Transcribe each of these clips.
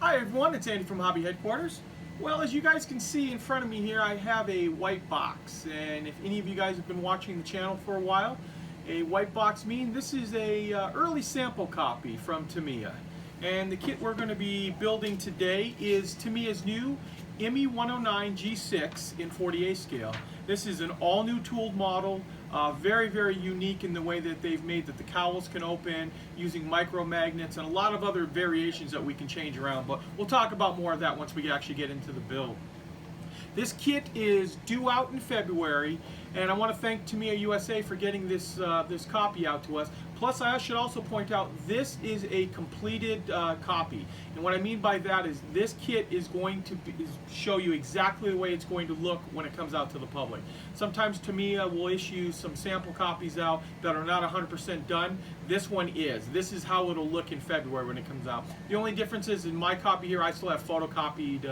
Hi everyone, it's Andy from Hobby Headquarters. Well, as you guys can see in front of me here, I have a white box. And if any of you guys have been watching the channel for a while, a white box means this is a early sample copy from Tamiya. And the kit we're going to be building today is Tamiya's new ME109 G6 in 40A scale. This is an all-new tooled model, very, very unique in the way that they've made that the cowls can open using micro magnets and a lot of other variations that we can change around, but we'll talk about more of that once we actually get into the build. This kit is due out in February, and I want to thank Tamiya USA for getting this this copy out to us. Plus, I should also point out this is a completed copy, and what I mean by that is this kit is going to show you exactly the way it's going to look when it comes out to the public. Sometimes Tamiya will issue some sample copies out that are not 100% done. This one is. This is how it'll look in February when it comes out. The only difference is in my copy here, I still have photocopied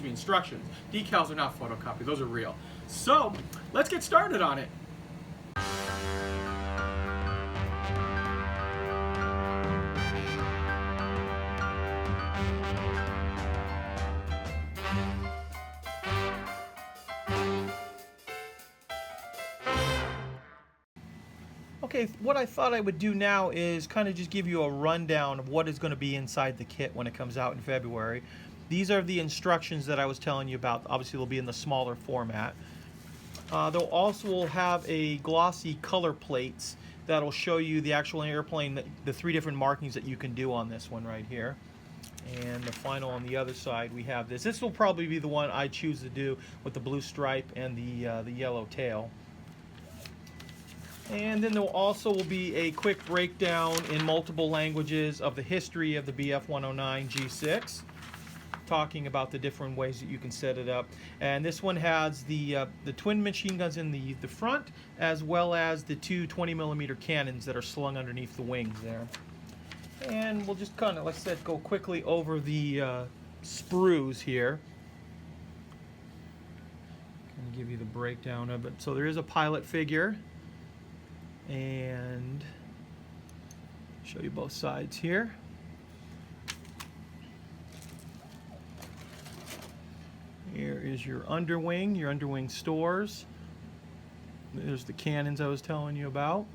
instructions. Decals are not photocopied; those are real. So let's get started on it. Okay, what I thought I would do now is kind of just give you a rundown of what is going to be inside the kit when it comes out in February. These are the instructions that I was telling you about. Obviously, they'll be in the smaller format. They'll also have a glossy color plates that'll show you the actual airplane, the three different markings that you can do on this one right here. And the final on the other side, we have this. This will probably be the one I choose to do with the blue stripe and the yellow tail. And then there also will be a quick breakdown in multiple languages of the history of the BF109 G6, talking about the different ways that you can set it up. And this one has the twin machine guns in the front, as well as the two 20mm cannons that are slung underneath the wings there. And we'll just kind of, like I said, go quickly over the sprues here. Kind of give you the breakdown of it. So there is a pilot figure. And show you both sides here. Here is your underwing stores. There's the cannons I was telling you about.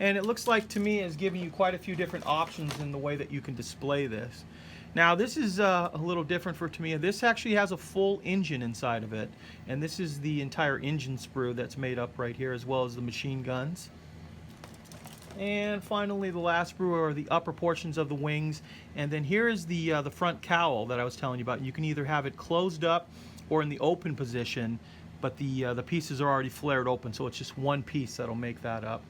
And it looks like Tamiya is giving you quite a few different options in the way that you can display this. Now this is a little different for Tamiya. This actually has a full engine inside of it, and this is the entire engine sprue that's made up right here, as well as the machine guns. And finally, the last sprue are the upper portions of the wings, and then here is the front cowl that I was telling you about. You can either have it closed up or in the open position, but the pieces are already flared open, so it's just one piece that'll make that up.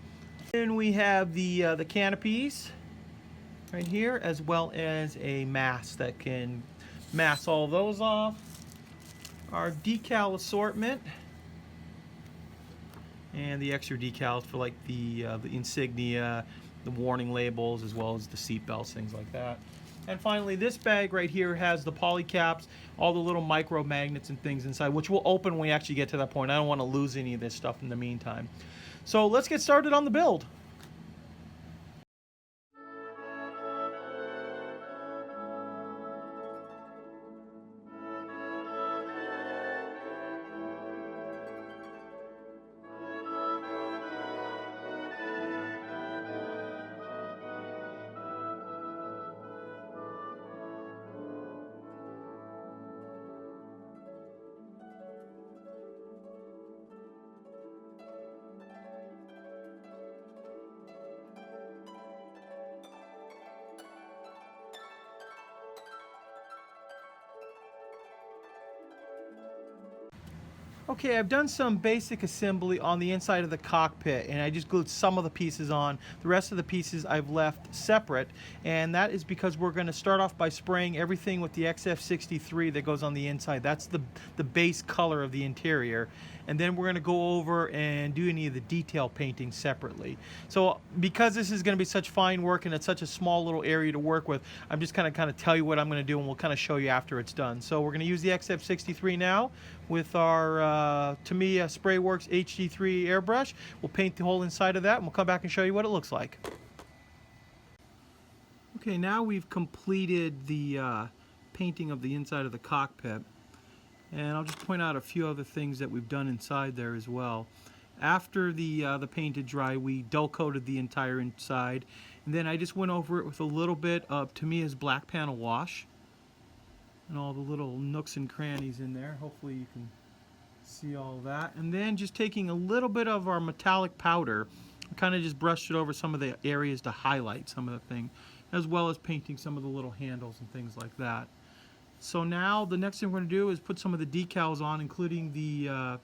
Then we have the canopies right here, as well as a mask that can mask all those off. Our decal assortment, and the extra decals for like the insignia, the warning labels, as well as the seat belts, things like that. And finally, this bag right here has the poly caps, all the little micro magnets and things inside, which we'll open when we actually get to that point. I don't want to lose any of this stuff in the meantime. So let's get started on the build. Okay, I've done some basic assembly on the inside of the cockpit, and I just glued some of the pieces on. The rest of the pieces I've left separate, and that is because we're going to start off by spraying everything with the XF63 that goes on the inside. That's the base color of the interior. And then we're going to go over and do any of the detail painting separately. So because this is going to be such fine work and it's such a small little area to work with, I'm just going to kind of tell you what I'm going to do, and we'll kind of show you after it's done. So we're going to use the XF63 now with our Tamiya Sprayworks HD3 airbrush. We'll paint the whole inside of that, and we'll come back and show you what it looks like. Okay, now we've completed the painting of the inside of the cockpit, and I'll just point out a few other things that we've done inside there as well. After the paint had dry, we dull coated the entire inside, and then I just went over it with a little bit of Tamiya's black panel wash and all the little nooks and crannies in there. Hopefully you can see all of that. And then just taking a little bit of our metallic powder, kind of just brushed it over some of the areas to highlight some of the thing, as well as painting some of the little handles and things like that. So now the next thing we're going to do is put some of the decals on, including the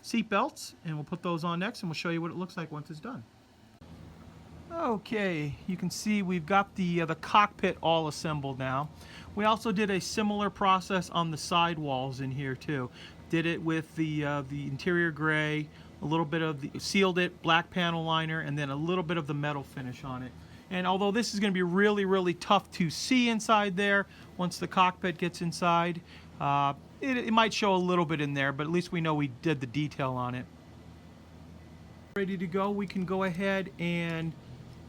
seat belts, and we'll put those on next, and we'll show you what it looks like once it's done. Okay, you can see we've got the cockpit all assembled now. We also did a similar process on the side walls in here too. Did it with the interior gray, a little bit of the sealed it, black panel liner, and then a little bit of the metal finish on it. And although this is going to be really, really tough to see inside there, once the cockpit gets inside, it might show a little bit in there, but at least we know we did the detail on it. Ready to go, we can go ahead and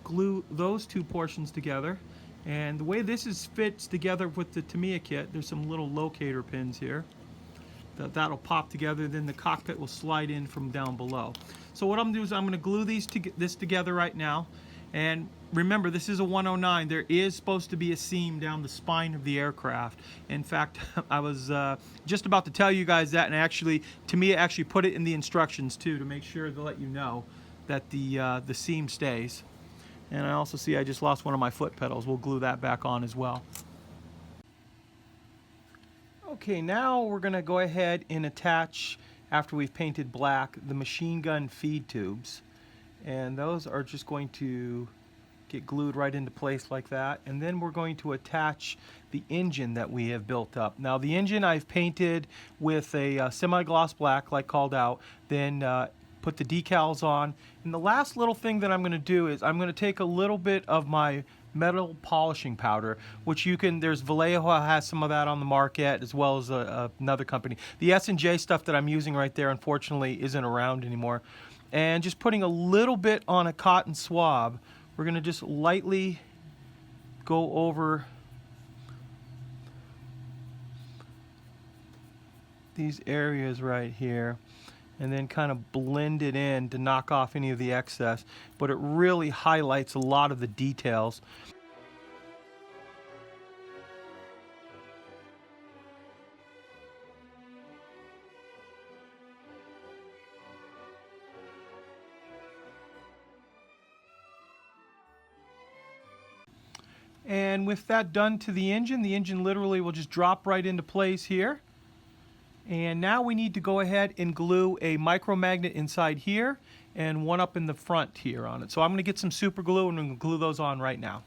glue those two portions together. And the way this fits together with the Tamiya kit, there's some little locator pins here. That'll pop together, then the cockpit will slide in from down below. So what I'm going to do is I'm going to glue this together right now. And remember, this is a 109. There is supposed to be a seam down the spine of the aircraft. In fact, I was just about to tell you guys that, and actually, Tamiya actually put it in the instructions too, to make sure to let you know that the seam stays. And I also see I just lost one of my foot pedals. We'll glue that back on as well. Okay, now we're going to go ahead and attach, after we've painted black, the machine gun feed tubes. And those are just going to get glued right into place like that. And then we're going to attach the engine that we have built up. Now the engine I've painted with a semi-gloss black like called out, then put the decals on. And the last little thing that I'm going to do is I'm going to take a little bit of my metal polishing powder, which you can, there's Vallejo has some of that on the market, as well as another company. The S&J stuff that I'm using right there unfortunately isn't around anymore. And just putting a little bit on a cotton swab, we're going to just lightly go over these areas right here, and then kind of blend it in to knock off any of the excess, but it really highlights a lot of the details. And with that done to the engine literally will just drop right into place here. And now we need to go ahead and glue a micro magnet inside here and one up in the front here on it. So I'm going to get some super glue and I'm going to glue those on right now.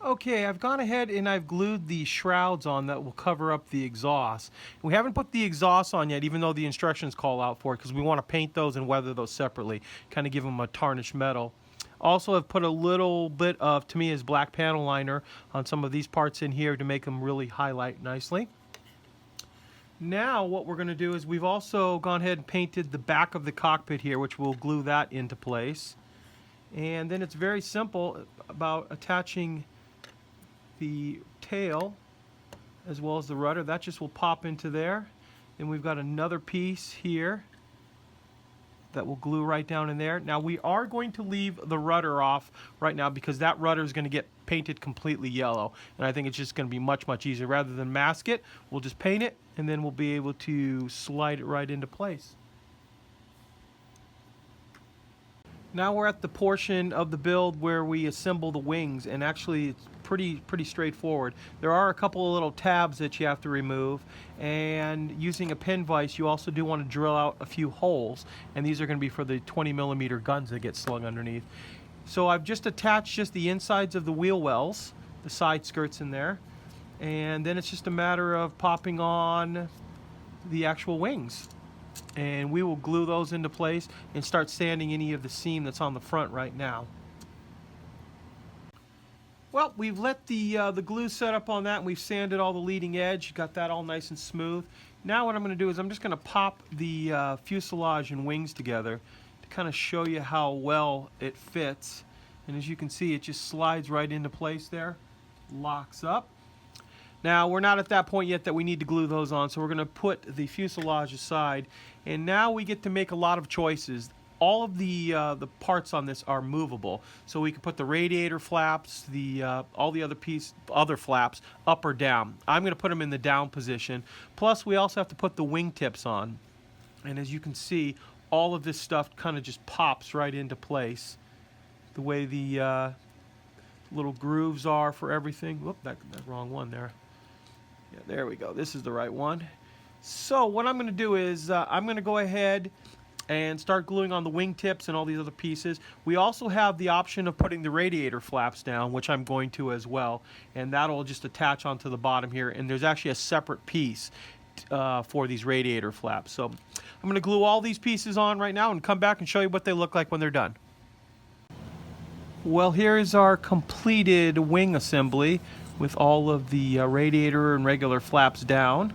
Okay, I've gone ahead and I've glued the shrouds on that will cover up the exhaust. We haven't put the exhaust on yet, even though the instructions call out for it, because we want to paint those and weather those separately, kind of give them a tarnished metal. Also, I've put a little bit of Tamiya's black panel liner on some of these parts in here to make them really highlight nicely. Now what we're going to do is we've also gone ahead and painted the back of the cockpit here, which will glue that into place. And then it's very simple about attaching the tail as well as the rudder. That just will pop into there. Then we've got another piece here that will glue right down in there. Now we are going to leave the rudder off right now because that rudder is going to get painted completely yellow, and I think it's just going to be much easier. Rather than mask it, we'll just paint it and then we'll be able to slide it right into place. Now we're at the portion of the build where we assemble the wings, and actually it's pretty straightforward. There are a couple of little tabs that you have to remove, and using a pin vise you also do want to drill out a few holes, and these are going to be for the 20mm guns that get slung underneath. So I've just attached the insides of the wheel wells, the side skirts in there, and then it's just a matter of popping on the actual wings. And we will glue those into place and start sanding any of the seam that's on the front right now. Well, we've let the glue set up on that, and we've sanded all the leading edge, got that all nice and smooth. Now what I'm going to do is I'm just going to pop the fuselage and wings together to kind of show you how well it fits. And as you can see, it just slides right into place there, locks up. Now, we're not at that point yet that we need to glue those on, so we're going to put the fuselage aside. And now we get to make a lot of choices. All of the parts on this are movable, so we can put the radiator flaps, all the other flaps up or down. I'm going to put them in the down position. Plus, we also have to put the wingtips on. And as you can see, all of this stuff kind of just pops right into place. The way the little grooves are for everything. Whoop, that wrong one there. Yeah, there we go. This is the right one. So what I'm going to do is I'm going to go ahead and start gluing on the wingtips and all these other pieces. We also have the option of putting the radiator flaps down, which I'm going to as well, and that'll just attach onto the bottom here, and there's actually a separate piece for these radiator flaps. So I'm going to glue all these pieces on right now and come back and show you what they look like when they're done. Well, here is our completed wing assembly with all of the radiator and regular flaps down.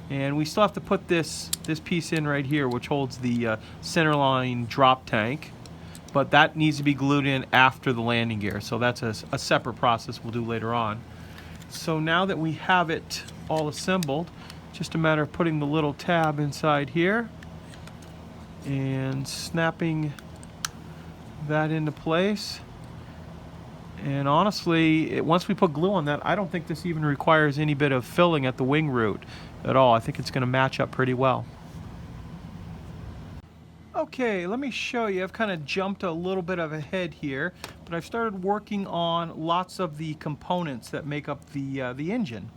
And we still have to put this piece in right here, which holds the centerline drop tank. But that needs to be glued in after the landing gear. So that's a separate process we'll do later on. So now that we have it all assembled, just a matter of putting the little tab inside here and snapping that into place. And honestly, once we put glue on that, I don't think this even requires any bit of filling at the wing root at all. I think it's going to match up pretty well. Okay, let me show you. I've kind of jumped a little bit of ahead here, but I've started working on lots of the components that make up the engine.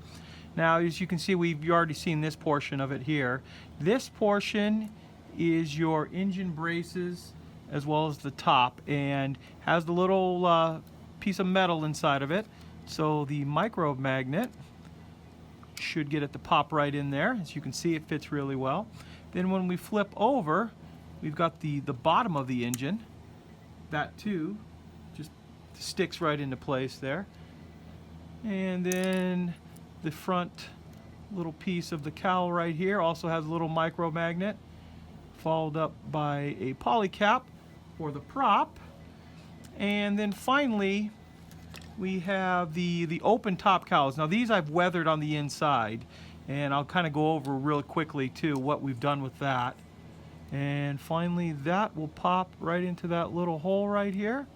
Now, as you can see, you've already seen this portion of it here. This portion is your engine braces as well as the top, and has the little piece of metal inside of it. So the micro magnet should get it to pop right in there. As you can see, it fits really well. Then when we flip over, we've got the bottom of the engine. That too just sticks right into place there. And then the front little piece of the cowl right here also has a little micro magnet, followed up by a poly cap for the prop. And then finally, we have the open top cowls. Now these I've weathered on the inside, and I'll kind of go over real quickly too what we've done with that. And finally, that will pop right into that little hole right here.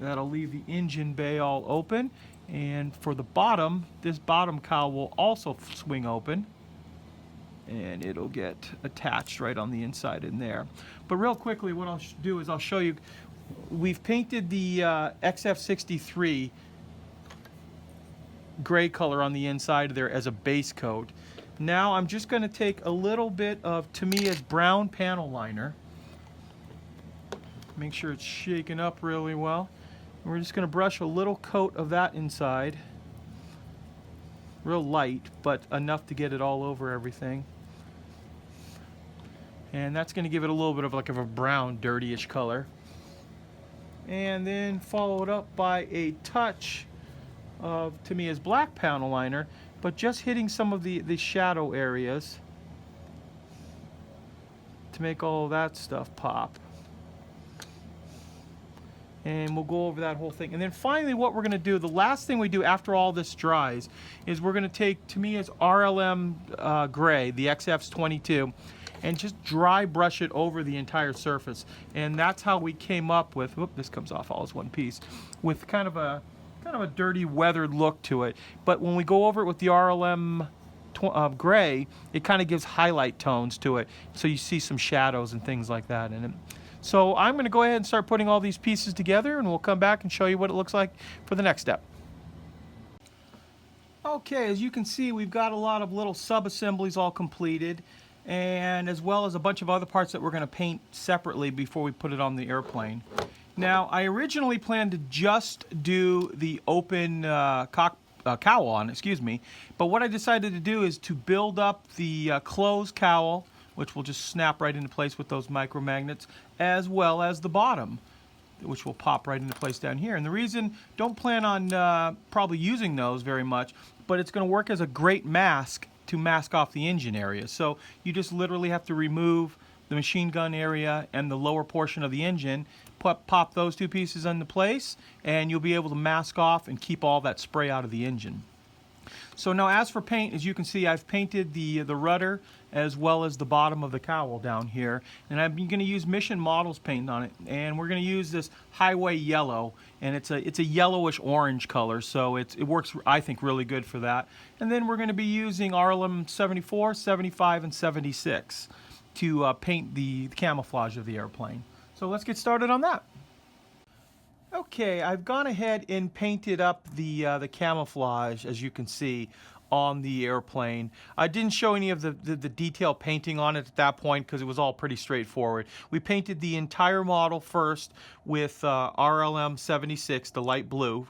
That'll leave the engine bay all open. And for the bottom, this bottom cowl will also swing open, and it'll get attached right on the inside in there. But real quickly, what I'll do is I'll show you, we've painted the XF63 gray color on the inside there as a base coat. Now I'm just going to take a little bit of Tamiya's brown panel liner, make sure it's shaken up really well. And we're just going to brush a little coat of that inside, real light, but enough to get it all over everything. And that's going to give it a little bit of like a brown, dirtyish color. And then follow it up by a touch of Tamiya's black panel liner, but just hitting some of the shadow areas to make all of that stuff pop. And we'll go over that whole thing. And then finally, what we're going to do, the last thing we do after all this dries, is we're going to take Tamiya's RLM gray, the XF22, and just dry brush it over the entire surface. And that's how we came up with, whoop, this comes off all as one piece, with kind of a dirty, weathered look to it. But when we go over it with the RLM gray, it kind of gives highlight tones to it, so you see some shadows and things like that in it. So I'm going to go ahead and start putting all these pieces together, and we'll come back and show you what it looks like for the next step. Okay, as you can see, we've got a lot of little sub-assemblies all completed, and as well as a bunch of other parts that we're going to paint separately before we put it on the airplane. Now, I originally planned to just do the open cowl on, but what I decided to do is to build up the closed cowl, which will just snap right into place with those micro magnets, as well as the bottom, which will pop right into place down here. And the reason, don't plan on probably using those very much, but it's going to work as a great mask to mask off the engine area. So you just literally have to remove the machine gun area and the lower portion of the engine. Pop those two pieces into place, and you'll be able to mask off and keep all that spray out of the engine. So now, as for paint, as you can see, I've painted the rudder as well as the bottom of the cowl down here, and I'm going to use Mission Models paint on it, and we're going to use this Highway Yellow, and it's a yellowish orange color, so it works, I think, really good for that. And then we're going to be using RLM 74, 75, and 76 to paint the camouflage of the airplane. So let's get started on that. Okay, I've gone ahead and painted up the camouflage, as you can see, on the airplane. I didn't show any of the detailed painting on it at that point because it was all pretty straightforward. We painted the entire model first with RLM 76, the light blue,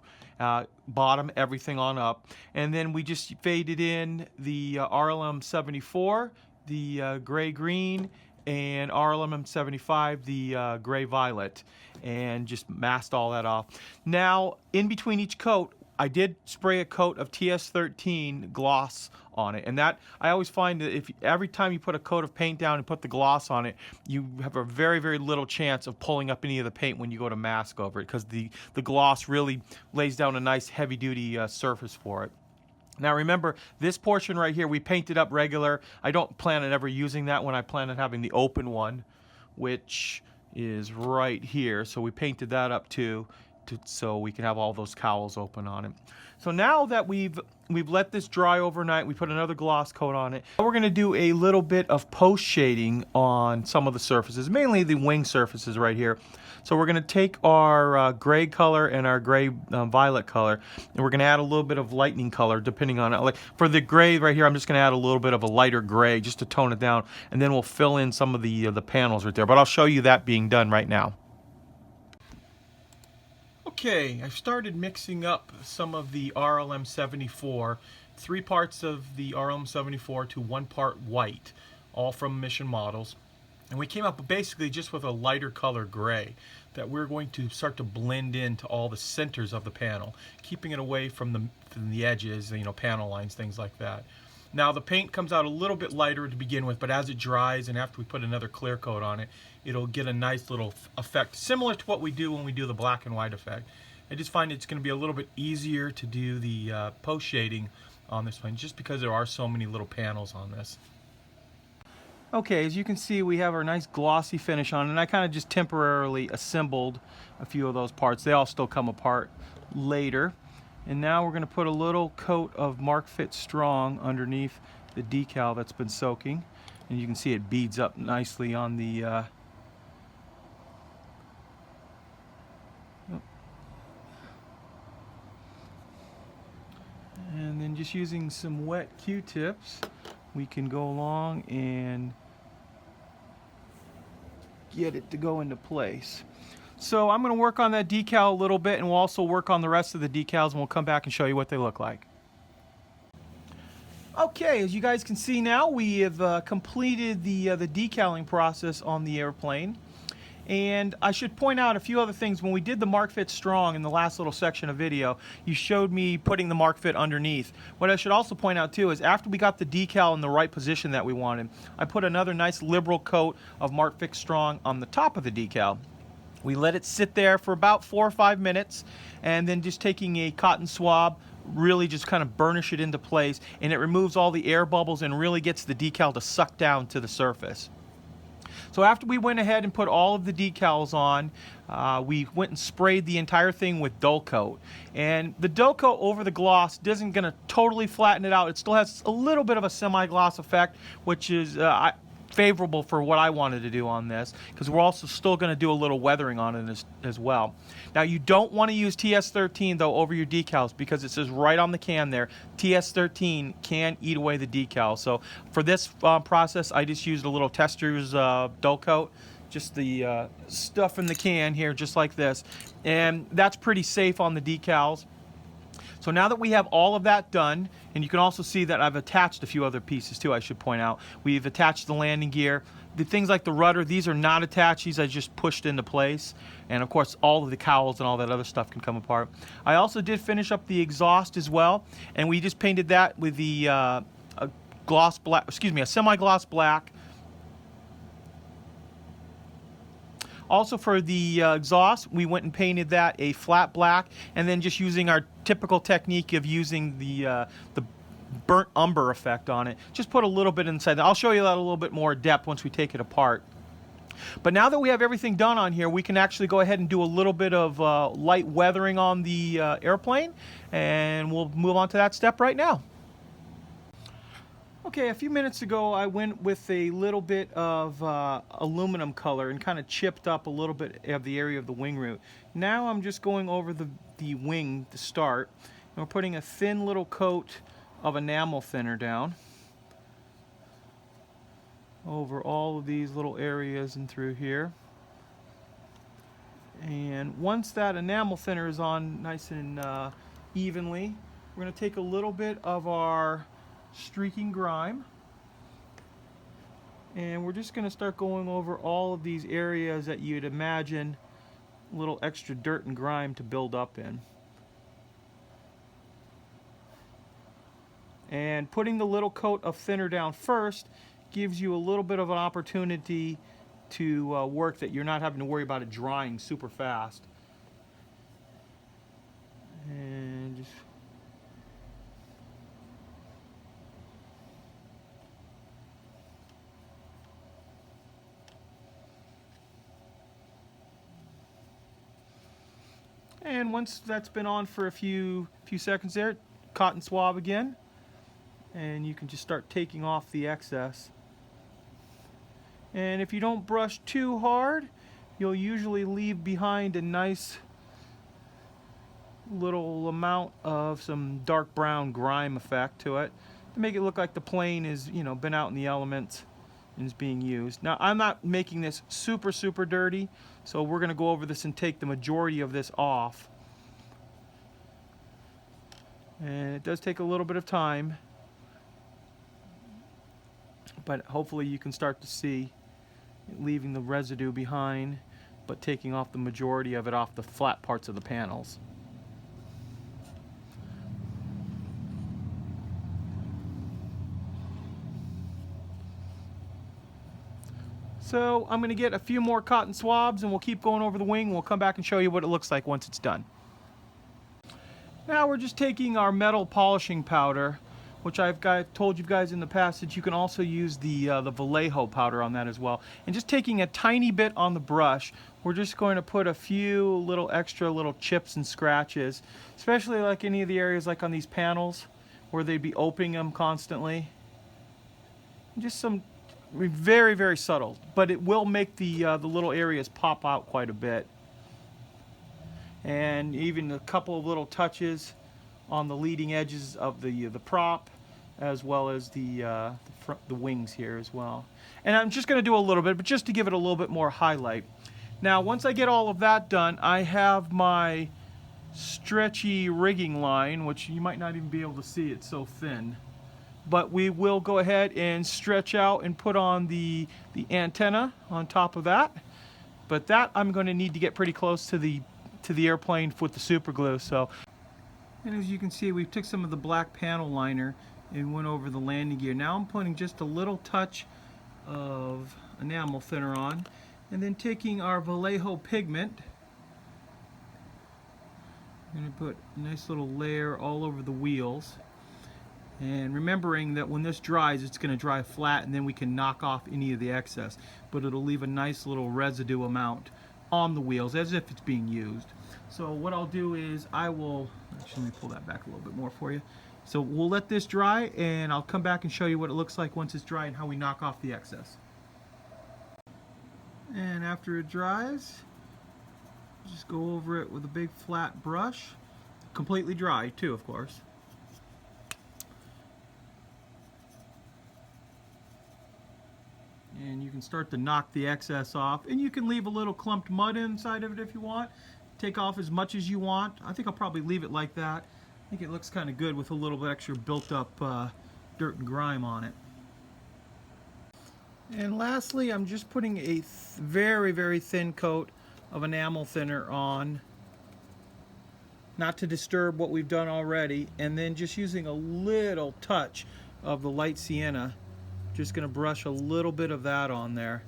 bottom, everything on up, and then we just faded in the RLM 74, the gray-green, and RLM 75, the gray-violet, and just masked all that off. Now, in between each coat, I did spray a coat of TS13 gloss on it, and that I always find that every time you put a coat of paint down and put the gloss on it, you have a very, very little chance of pulling up any of the paint when you go to mask over it, because the gloss really lays down a nice heavy-duty surface for it. Now remember, this portion right here we painted up regular. I don't plan on ever using that one. I plan on having the open one, which is right here. So we painted that up too, so we can have all those cowls open on it. So now that we've let this dry overnight, we put another gloss coat on it. Now we're going to do a little bit of post shading on some of the surfaces, mainly the wing surfaces right here. So we're going to take our gray color and our gray violet color, and we're going to add a little bit of lightning color depending on it. Like for the gray right here, I'm just going to add a little bit of a lighter gray just to tone it down, and then we'll fill in some of the panels right there. But I'll show you that being done right now. Okay, I've started mixing up some of the RLM 74, 3 parts of the RLM 74 to 1 part white, all from Mission Models. And we came up basically just with a lighter color gray that we're going to start to blend into all the centers of the panel, keeping it away from the edges, you know, panel lines, things like that. Now the paint comes out a little bit lighter to begin with, but as it dries and after we put another clear coat on it, it'll get a nice little effect, similar to what we do when we do the black and white effect. I just find it's going to be a little bit easier to do the post shading on this one, just because there are so many little panels on this. Okay, as you can see, we have our nice glossy finish on, and I kind of just temporarily assembled a few of those parts. They all still come apart later. And now we're going to put a little coat of Mark Fit Strong underneath the decal that's been soaking, and you can see it beads up nicely on the and then just using some wet Q-tips, we can go along and get it to go into place. So I'm going to work on that decal a little bit, and we'll also work on the rest of the decals, and we'll come back and show you what they look like. Okay, as you guys can see now, we have completed the decaling process on the airplane. And I should point out a few other things. When we did the Mark Fit Strong in the last little section of video, you showed me putting the Mark Fit underneath. What I should also point out too is after we got the decal in the right position that we wanted, I put another nice liberal coat of Mark Fit Strong on the top of the decal. We let it sit there for about 4 or 5 minutes, and then just taking a cotton swab, really just kind of burnish it into place, and it removes all the air bubbles and really gets the decal to suck down to the surface. So after we went ahead and put all of the decals on, we went and sprayed the entire thing with dull coat. And the dull coat over the gloss isn't going to totally flatten it out. It still has a little bit of a semi-gloss effect, which is favorable for what I wanted to do on this, because we're also still going to do a little weathering on it as well. Now you don't want to use TS13 though over your decals, because it says right on the can there, TS13 can eat away the decal. So for this process, I just used a little Tester's dull coat, just the stuff in the can here, just like this, and that's pretty safe on the decals. So now that we have all of that done, and you can also see that I've attached a few other pieces too, I should point out. We've attached the landing gear. The things like the rudder, these are not attached, these I just pushed into place. And of course, all of the cowls and all that other stuff can come apart. I also did finish up the exhaust as well, and we just painted that with the a semi-gloss black. Also for the exhaust, we went and painted that a flat black, and then just using our typical technique of using the burnt umber effect on it. Just put a little bit inside. I'll show you that a little bit more depth once we take it apart. But now that we have everything done on here, we can actually go ahead and do a little bit of light weathering on the airplane, and we'll move on to that step right now. Okay, a few minutes ago I went with a little bit of aluminum color and kind of chipped up a little bit of the area of the wing root. Now I'm just going over the wing to start, and we're putting a thin little coat of enamel thinner down over all of these little areas and through here. And once that enamel thinner is on nice and evenly, we're going to take a little bit of our streaking grime, and we're just going to start going over all of these areas that you'd imagine a little extra dirt and grime to build up in. And putting the little coat of thinner down first gives you a little bit of an opportunity to work that you're not having to worry about it drying super fast. And just once that's been on for a few seconds there, cotton swab again, and you can just start taking off the excess. And if you don't brush too hard, you'll usually leave behind a nice little amount of some dark brown grime effect to it to make it look like the plane is, you know, been out in the elements and is being used. Now, I'm not making this super dirty, so we're going to go over this and take the majority of this off. And it does take a little bit of time, but hopefully you can start to see it leaving the residue behind, but taking off the majority of it off the flat parts of the panels. So I'm going to get a few more cotton swabs, and we'll keep going over the wing. We'll come back and show you what it looks like once it's done. Now we're just taking our metal polishing powder, which I've told you guys in the past that you can also use the Vallejo powder on that as well. And just taking a tiny bit on the brush, we're just going to put a few little extra little chips and scratches, especially like any of the areas like on these panels where they'd be opening them constantly. Just some very subtle, but it will make the little areas pop out quite a bit. And even a couple of little touches on the leading edges of the prop, as well as the wings here as well. And I'm just going to do a little bit, but just to give it a little bit more highlight. Now, once I get all of that done, I have my stretchy rigging line, which you might not even be able to see, it's so thin. But we will go ahead and stretch out and put on the antenna on top of that. But that I'm going to need to get pretty close to the airplane with the super glue. So, and as you can see, we took some of the black panel liner and went over the landing gear. Now I'm putting just a little touch of enamel thinner on, and then taking our Vallejo pigment. I'm going to put a nice little layer all over the wheels. And remembering that when this dries, it's going to dry flat, and then we can knock off any of the excess. But it'll leave a nice little residue amount on the wheels as if it's being used. So what I'll do is I will, actually let me pull that back a little bit more for you. So we'll let this dry, and I'll come back and show you what it looks like once it's dry and how we knock off the excess. And after it dries, just go over it with a big flat brush. Completely dry too, of course. And you can start to knock the excess off, and you can leave a little clumped mud inside of it if you want. Take off as much as you want. I think I'll probably leave it like that. I think it looks kind of good with a little bit extra built up dirt and grime on it. And lastly, I'm just putting a very thin coat of enamel thinner on, not to disturb what we've done already, and then just using a little touch of the light sienna. Just going to brush a little bit of that on there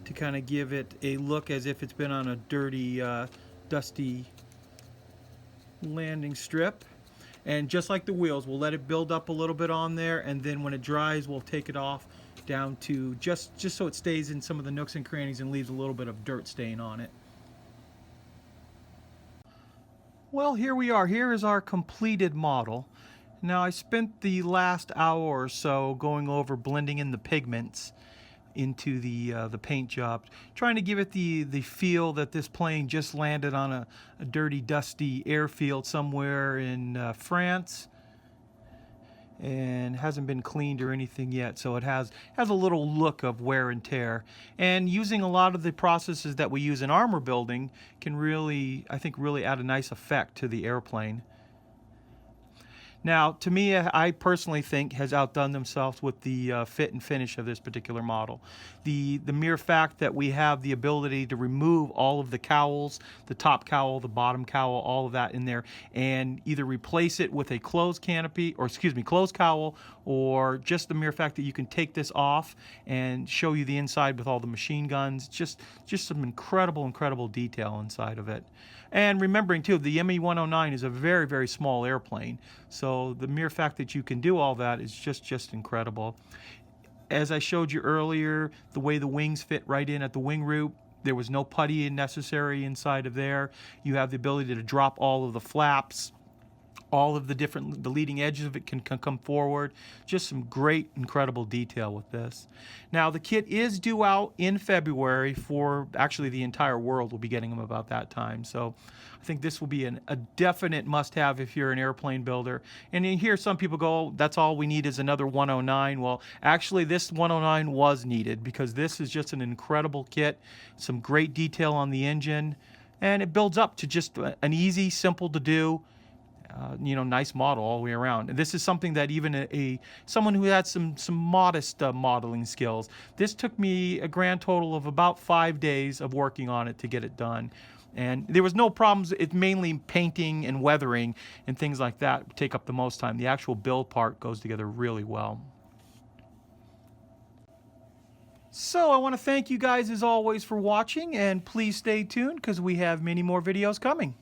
to kind of give it a look as if it's been on a dirty, dusty landing strip. And just like the wheels, we'll let it build up a little bit on there, and then when it dries, we'll take it off down to just so it stays in some of the nooks and crannies and leaves a little bit of dirt stain on it. Well, here we are. Here is our completed model. Now, I spent the last hour or so going over blending in the pigments into the paint job, trying to give it the feel that this plane just landed on a dirty, dusty airfield somewhere in France, and hasn't been cleaned or anything yet, so it has a little look of wear and tear. And using a lot of the processes that we use in armor building can really, I think, really add a nice effect to the airplane. Now, Tamiya, I personally think, has outdone themselves with the fit and finish of this particular model. The mere fact that we have the ability to remove all of the cowls, the top cowl, the bottom cowl, all of that in there, and either replace it with a closed canopy, or excuse me, closed cowl, or just the mere fact that you can take this off and show you the inside with all the machine guns, just some incredible detail inside of it. And remembering too, the ME-109 is a very small airplane, so the mere fact that you can do all that is just incredible. As I showed you earlier, the way the wings fit right in at the wing root, there was no putty necessary inside of there. You have the ability to drop all of the flaps. All of the leading edges of it can come forward. Just some great, incredible detail with this. Now, the kit is due out in February for, actually the entire world will be getting them about that time. So I think this will be a definite must-have if you're an airplane builder. And you hear some people go, oh, that's all we need is another 109. Well, actually this 109 was needed, because this is just an incredible kit. Some great detail on the engine. And it builds up to just an easy, simple to do, nice model all the way around. And this is something that even someone who had some modest modeling skills, this took me a grand total of about 5 days of working on it to get it done. And there was no problems. It's mainly painting and weathering and things like that take up the most time. The actual build part goes together really well. So I want to thank you guys as always for watching, and please stay tuned because we have many more videos coming.